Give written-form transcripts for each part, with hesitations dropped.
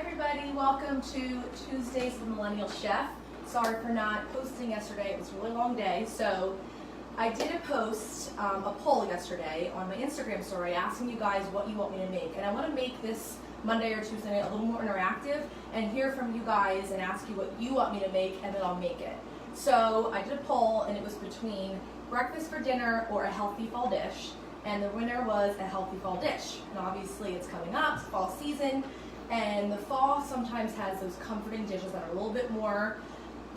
everybody, welcome to Tuesdays with the Millennial Chef. Sorry for not posting yesterday, it was a really long day. So I did a post, a poll yesterday on my Instagram story asking you guys what you want me to make. And I want to make this Monday or Tuesday night a little more interactive and hear from you guys and ask you what you want me to make, and then I'll make it. So I did a poll and it was between breakfast for dinner or a healthy fall dish. And the winner was a healthy fall dish. And obviously it's coming up, it's fall season, and the fall sometimes has those comforting dishes that are a little bit more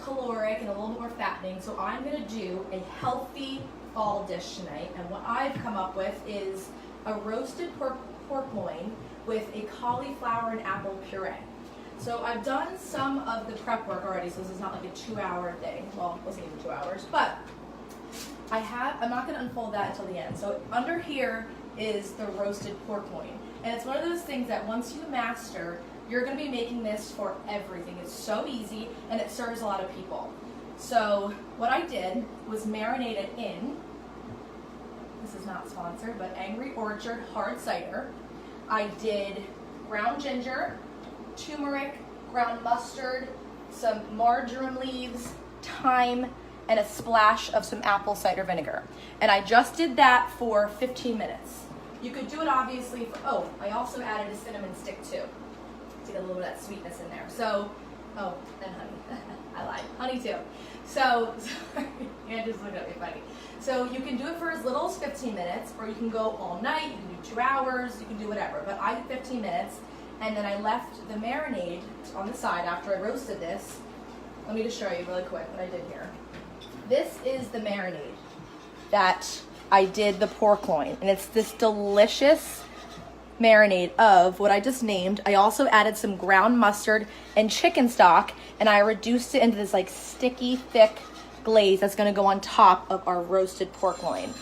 caloric and a little bit more fattening. So I'm gonna do a healthy fall dish tonight. And what I've come up with is a roasted pork loin with a cauliflower and apple puree. So I've done some of the prep work already, so this is not like a 2-hour thing. Well, it wasn't even 2 hours, but I'm not gonna unfold that until the end. So under here is the roasted pork loin. And it's one of those things that once you master, you're gonna be making this for everything. It's so easy and it serves a lot of people. So what I did was marinate it in, this is not sponsored, but Angry Orchard hard cider. I did ground ginger, turmeric, ground mustard, some marjoram leaves, thyme, and a splash of some apple cider vinegar. And I just did that for 15 minutes. You could do it obviously for, oh, I also added a cinnamon stick too, to get a little bit of that sweetness in there. So, oh, and honey, I lied, honey too. So, sorry, yeah, just look at me funny. So you can do it for as little as 15 minutes, or you can go all night, you can do 2 hours, you can do whatever. But I did 15 minutes, and then I left the marinade on the side after I roasted this. Let me just show you really quick what I did here. This is the marinade that I did the pork loin, and it's this delicious marinade of what I just named. I also added some ground mustard and chicken stock, and I reduced it into this like sticky, thick glaze that's gonna go on top of our roasted pork loin.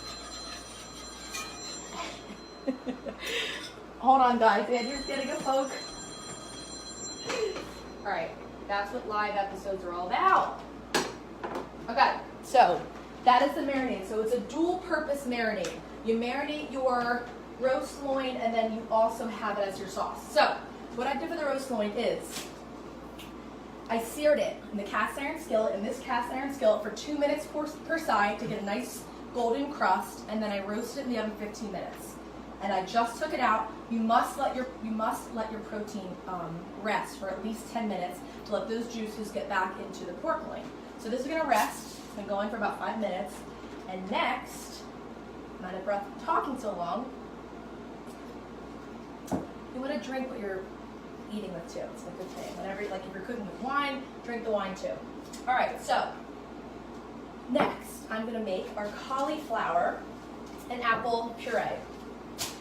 Hold on, guys, Andrew's getting a poke. All right, that's what live episodes are all about. Okay, so that is the marinade. So it's a dual purpose marinade. You marinate your roast loin and then you also have it as your sauce. So what I did for the roast loin is I seared it in the cast iron skillet, for 2 minutes per side to get a nice golden crust, and then I roasted it in the oven 15 minutes. And I just took it out. You must let your protein rest for at least 10 minutes to let those juices get back into the pork loin. So this is gonna rest. It's been going for about 5 minutes. And next, I'm out of breath talking so long. You want to drink what you're eating with too. It's a good thing. Whenever, like if you're cooking with wine, drink the wine too. All right. So next, I'm gonna make our cauliflower and apple puree.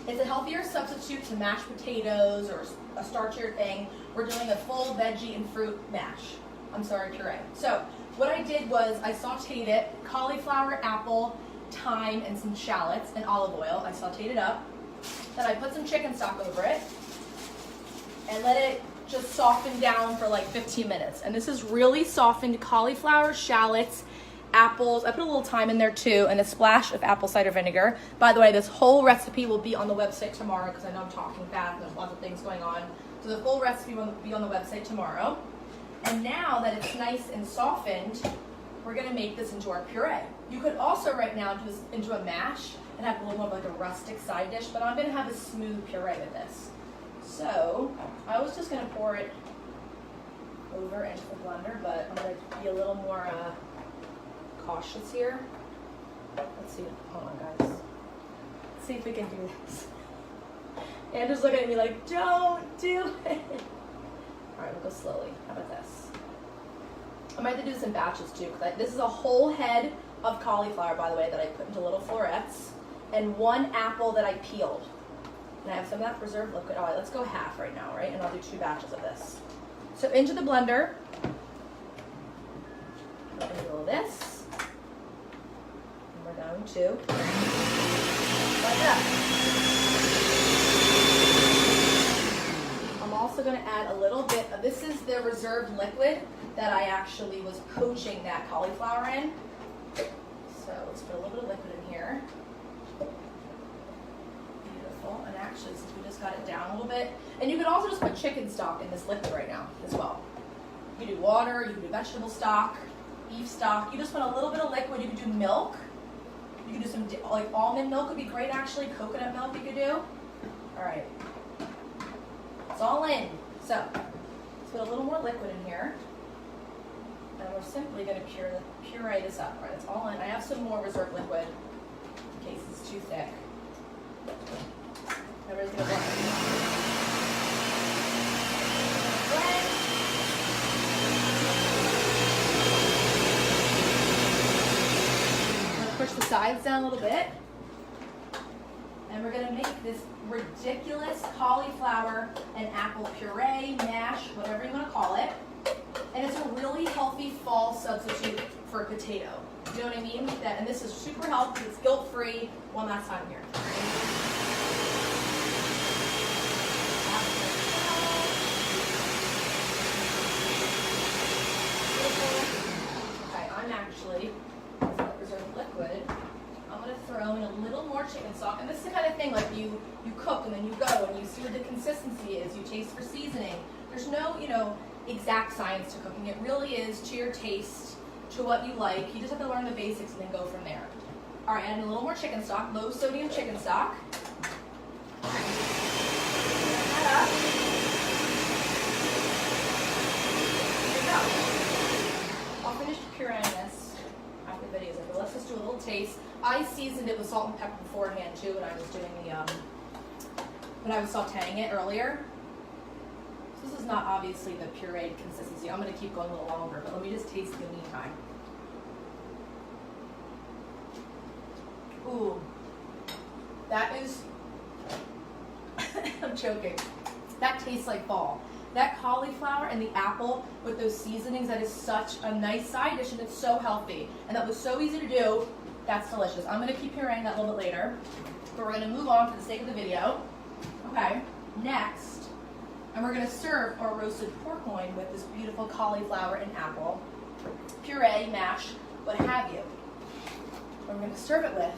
It's a healthier substitute to mashed potatoes or a starchier thing. We're doing a full veggie and fruit mash. I'm sorry, puree. So what I did was I sauteed it, cauliflower, apple, thyme, and some shallots and olive oil. I sauteed it up. Then I put some chicken stock over it and let it just soften down for like 15 minutes. And this is really softened cauliflower, shallots, apples. I put a little thyme in there too, and a splash of apple cider vinegar. By the way, this whole recipe will be on the website tomorrow because I know I'm talking fast. There's lots of things going on. So the full recipe will be on the website tomorrow. And now that it's nice and softened, we're gonna make this into our puree. You could also right now do this into a mash and have a little more of like a rustic side dish, but I'm gonna have a smooth puree with this. So I was just gonna pour it over into the blender, but I'm gonna be a little more cautious here. Let's see, hold on guys. Let's see if we can do this. Andrew's looking at me like, don't do it. All right, we'll go slowly. How about this? I might have to do this in batches too, because this is a whole head of cauliflower, by the way, that I put into little florets, and 1 apple that I peeled. And I have some of that preserved liquid. All right, let's go half right now, right? And I'll do 2 batches of this. So into the blender, we're gonna do a little this, and we're going to like that. I'm also going to add a little bit of, this is the reserved liquid that I actually was poaching that cauliflower in. So let's put a little bit of liquid in here. Beautiful. And actually, since we just got it down a little bit. And you can also just put chicken stock in this liquid right now as well. You can do water, you can do vegetable stock, beef stock. You just put a little bit of liquid. You can do milk. You can do some, like almond milk would be great actually. Coconut milk you could do. All right. It's all in. So, let's put a little more liquid in here. And we're simply going to puree this up. All right, it's all in. I have some more reserve liquid in case it's too thick. Everybody's going to blend. Blend. I'm going to push the sides down a little bit. And we're going to make this ridiculous cauliflower and apple puree, mash, whatever you want to call it. And it's a really healthy fall substitute for a potato. You know what I mean? And this is super healthy, it's guilt-free. One last time here. Okay, I'm actually, reserve liquid. I'm gonna throw in a little more chicken stock. And this is the kind of thing like you cook and then you go and you see what the consistency is. You taste for seasoning. There's no, exact science to cooking. It really is to your taste, to what you like. You just have to learn the basics and then go from there. All right, add a little more chicken stock, low sodium chicken stock. I'll finish pureeing this after the video's over. Let's just do a little taste. I seasoned it with salt and pepper beforehand too when I was doing the when I was sauteing it earlier. This is not obviously the pureed consistency. I'm going to keep going a little longer, but let me just taste it in the meantime. Ooh, that is, I'm choking. That tastes like fall. That cauliflower and the apple with those seasonings, that is such a nice side dish and it's so healthy. And that was so easy to do. That's delicious. I'm going to keep pureeing that a little bit later, but we're going to move on for the sake of the video. Okay, next. And we're going to serve our roasted pork loin with this beautiful cauliflower and apple puree, mash, what have you. What we're going to serve it with.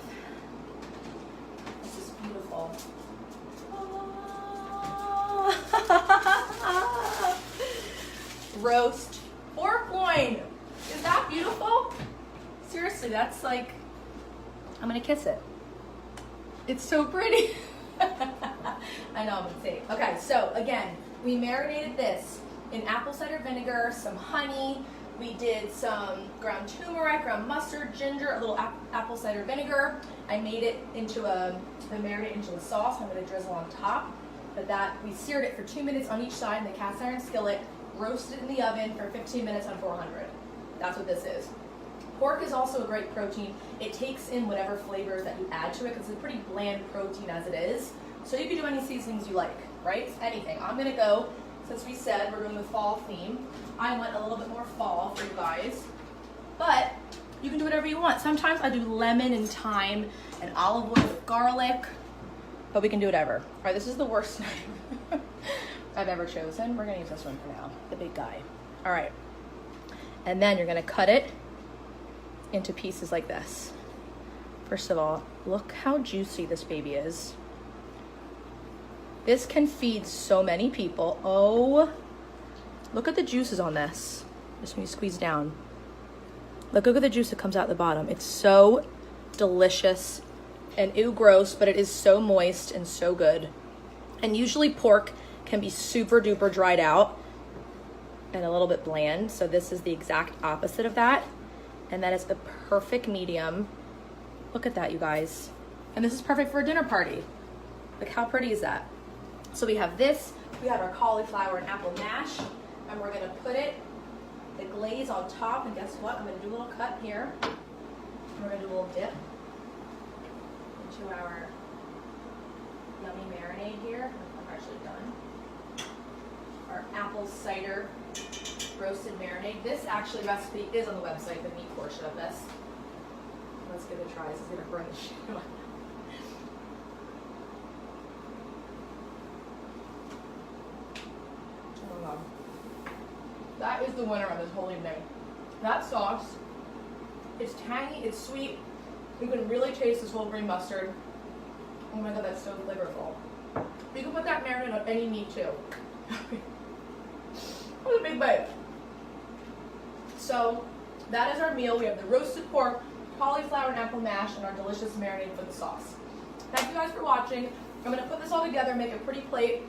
This is beautiful. Roast pork loin. Is that beautiful? Seriously, that's like, I'm going to kiss it. It's so pretty. I know, I'm insane. Okay, so again, we marinated this in apple cider vinegar, some honey. We did some ground turmeric, ground mustard, ginger, a little apple cider vinegar. I made it into the marinade into a sauce. I'm going to drizzle on top. But we seared it for 2 minutes on each side in the cast iron skillet, roasted it in the oven for 15 minutes on 400. That's what this is. Pork is also a great protein. It takes in whatever flavors that you add to it because it's a pretty bland protein as it is. So you can do any seasonings you like, right? Anything. I'm going to go, since we said we're doing the fall theme, I went a little bit more fall for you guys. But you can do whatever you want. Sometimes I do lemon and thyme and olive oil with garlic, but we can do whatever. All right, this is the worst knife I've ever chosen. We're going to use this one for now, the big guy. All right. And then you're going to cut it into pieces like this. First of all, look how juicy this baby is. This can feed so many people. Oh, look at the juices on this. Just when you squeeze down. Look at the juice that comes out the bottom. It's so delicious and ew gross, but it is so moist and so good. And usually pork can be super duper dried out and a little bit bland. So this is the exact opposite of that. And that is the perfect medium. Look at that, you guys. And this is perfect for a dinner party. Like, how pretty is that? So we have this, we have our cauliflower and apple mash, and we're gonna put it, the glaze on top, and guess what? I'm gonna do a little cut here. And we're gonna do a little dip into our yummy marinade here. I'm actually done. Our apple cider roasted marinade. This actually recipe is on the website, the meat portion of this. Let's give it a try. This is gonna burn the shit out. Oh my God. That is the winner of this whole evening. That sauce, it's tangy, it's sweet. You can really taste this whole green mustard. Oh my God, that's so flavorful. You can put that marinade on any meat too. What a big bite. So that is our meal. We have the roasted pork, cauliflower and apple mash, and our delicious marinade for the sauce. Thank you guys for watching. I'm going to put this all together, make a pretty plate,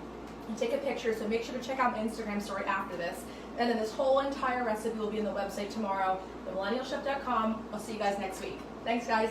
and take a picture, so make sure to check out my Instagram story after this. And then this whole entire recipe will be on the website tomorrow, themillennialchef.com. I'll see you guys next week. Thanks, guys.